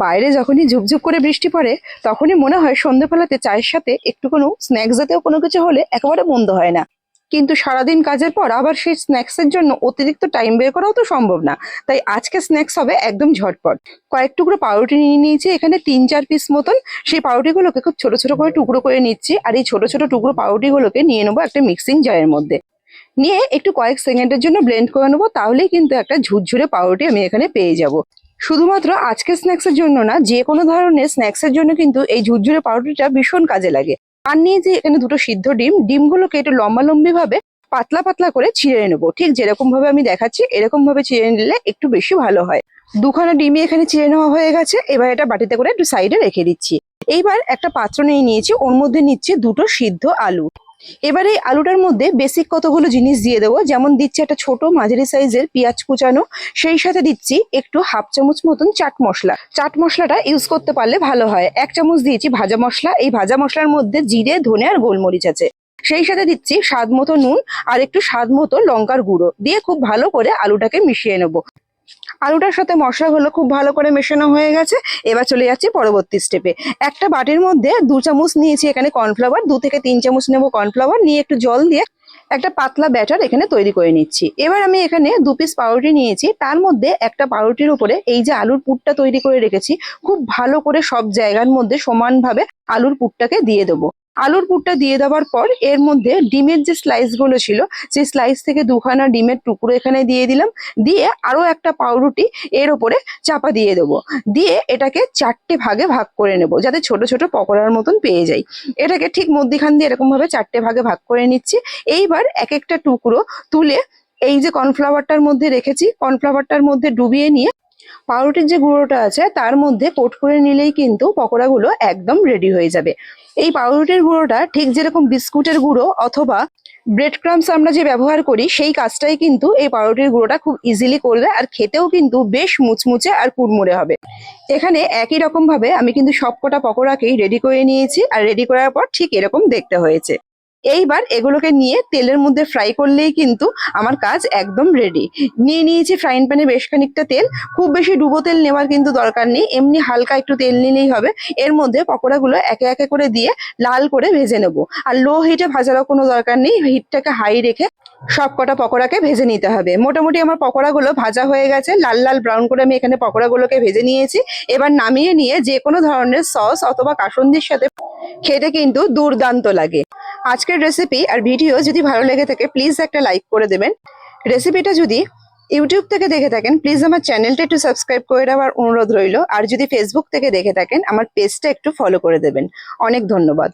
বাইরে যখনই ঝুপঝুপ করে বৃষ্টি পড়ে তখনই মনে হয় সন্ধ্যেবেলাতে চায়ের সাথে একটু কোনো স্ন্যাক্স জাতীয় কোনো কিছু হলে একেবারে মন্দ হয় না। কিন্তু সারাদিন কাজের পর আবার সেই স্ন্যাক্সের জন্য অতিরিক্ত টাইম বের করাও তো সম্ভব না। তাই আজকে স্ন্যাক্স হবে একদম ঝটপট। কয়েক টুকরো পাউরুটি নিয়ে নিয়েছি এখানে 3-4 পিস মতন। সেই পাউরুটিগুলোকে খুব ছোট ছোট করে টুকরো করে নিচ্ছি, আর এই ছোট ছোট টুকরো পাউরুটিগুলোকে নিয়ে নেবো একটা মিক্সিং জারের মধ্যে। নিয়ে একটু কয়েক সেকেন্ডের জন্য ব্লেন্ড করে নেবো, তাহলেই কিন্তু একটা ঝুরঝুরে পাউরুটি আমি এখানে পেয়ে যাব। শুধুমাত্র আজকে স্ন্যাক্সের জন্য না, যে কোনো ধরনের স্ন্যাক্সের জন্য কিন্তু এই ঝুরঝুরে পাউরুটিটা ভীষণ কাজে লাগে। আর নিয়েছি এখানে দুটো সিদ্ধ ডিম। ডিমগুলোকে একটু লম্বালম্বি ভাবে পাতলা পাতলা করে ছিঁড়ে নেবো, ঠিক যেরকম ভাবে আমি দেখাচ্ছি এরকম ভাবে ছিঁড়ে নিলে একটু বেশি ভালো হয়। দুখানা ডিমই এখানে চিড়ে নেওয়া হয়ে গেছে। এবার এটা বাটিতে করে একটু সাইডে রেখে দিচ্ছি। এইবার একটা পাত্র নিয়ে নিয়েছি, ওর মধ্যে নিচ্ছি দুটো সিদ্ধ আলু। এবার এই আলুটার মধ্যে বেসিক কতগুলো জিনিস দিয়ে দেবো, যেমন দিচ্ছি একটা ছোট মাঝারি সাইজের পেঁয়াজ কুচানো, সেই সাথে দিচ্ছি একটু হাফ চামচ মতন চাট মশলা। চাট মশলাটা ইউজ করতে পারলে ভালো হয়। 1 চামচ দিয়েছি ভাজা মশলা। এই ভাজা মশলার মধ্যে জিরে, ধনে আর গোলমরিচ আছে। সেই সাথে দিচ্ছি স্বাদ মতো নুন আর একটু স্বাদ মতো লঙ্কার গুঁড়ো দিয়ে খুব ভালো করে আলুটাকে মিশিয়ে নেবো। আলুটার সাথে মশলাগুলো খুব ভালো করে মেশানো হয়ে গেছে। এবার চলে যাচ্ছি পরবর্তী স্টেপে। একটা বাটির মধ্যে 2 চামচ নিয়েছি এখানে কর্নফ্লাওয়ার। 2 থেকে 3 চামচ নেবো কর্নফ্লাওয়ার, নিয়ে একটু জল দিয়ে একটা পাতলা ব্যাটার এখানে তৈরি করে নিচ্ছি। এবার আমি এখানে 2 পিস পাউরুটি নিয়েছি, তার মধ্যে একটা পাউরুটির উপরে এই যে আলুর পুরটা তৈরি করে রেখেছি খুব ভালো করে সব জায়গার মধ্যে সমানভাবে আলুর পুরটাকে দিয়ে দেবো। আলুর পুরটা দিয়ে দেওয়ার পর এর মধ্যে ডিমের যে স্লাইস গুলো ছিল সেই স্লাইস থেকে 2খানা ডিমের টুকরো এখানে দিয়ে দিলাম। দিয়ে আরো একটা পাউরুটি এর উপরে চাপা দিয়ে দেবো। দিয়ে এটাকে 4টে ভাগে ভাগ করে নেব, যাতে ছোট ছোট পকোড়ার মতন পেয়ে যাই। এটাকে ঠিক মধ্যিখান দিয়ে এরকম ভাবে 4টে ভাগে ভাগ করে নিচ্ছি। এইবার এক একটা টুকরো তুলে এই যে কর্নফ্লাওয়ারটার মধ্যে রেখেছি, কর্নফ্লাওয়ারটার মধ্যে ডুবিয়ে নিয়ে পাউরুটির যে গুঁড়োটা আছে তার মধ্যে কোট করে নিলেই কিন্তু পকোড়াগুলো একদম রেডি হয়ে যাবে। এই পাউরুটির গুঁড়োটা ঠিক যেরকম বিস্কুটের গুঁড়ো অথবা ব্রেড ক্রামস আমরা যে ব্যবহার করি সেই কাজটাই কিন্তু এই পাউরুটির গুঁড়োটা খুব ইজিলি করবে, আর খেতেও কিন্তু বেশ মুচমুচে আর কুড়মুড়ে হবে। এখানে একই রকম ভাবে আমি কিন্তু সবকটা পকোড়াকেই রেডি করে নিয়েছি, আর রেডি করার পর ঠিক এরকম দেখতে হয়েছে। এইবার এগুলোকে নিয়ে তেলের মধ্যে ফ্রাই করলেই কিন্তু আমার কাজ একদম রেডি। নিয়ে নিয়েছি ফ্রাইং প্যানে বেশ খানিকটা তেল। খুব বেশি ডুবো তেল নেওয়ার কিন্তু দরকার নেই, এমনি হালকা একটু তেল নিলেই হবে। এর মধ্যে পকোড়াগুলো একে একে করে দিয়ে লাল করে ভেজে নেব। আর লো হিটে ভাজারও কোনো দরকার নেই, হিটটাকে হাই রেখে সবকটা পকোড়াকে ভেজে নিতে হবে। মোটামুটি আমার পকোড়াগুলো ভাজা হয়ে গেছে, লাল লাল ব্রাউন করে আমি এখানে পকোড়াগুলোকে ভেজে নিয়েছি। এবার নামিয়ে নিয়ে যে কোনো ধরনের সস অথবা কাসুন্দির সাথে খেতে কিন্তু দুর্দান্ত লাগে। আজকের রেসিপি আর ভিডিও যদি ভালো লেগে থাকে প্লিজ একটা লাইক করে দেবেন। রেসিপিটা যদি ইউটিউব থেকে দেখে থাকেন প্লিজ আমার চ্যানেলটা একটু সাবস্ক্রাইব করে দেওয়ার অনুরোধ রইল। আর যদি ফেসবুক থেকে দেখে থাকেন আমার পেজটা একটু ফলো করে দেবেন। অনেক ধন্যবাদ।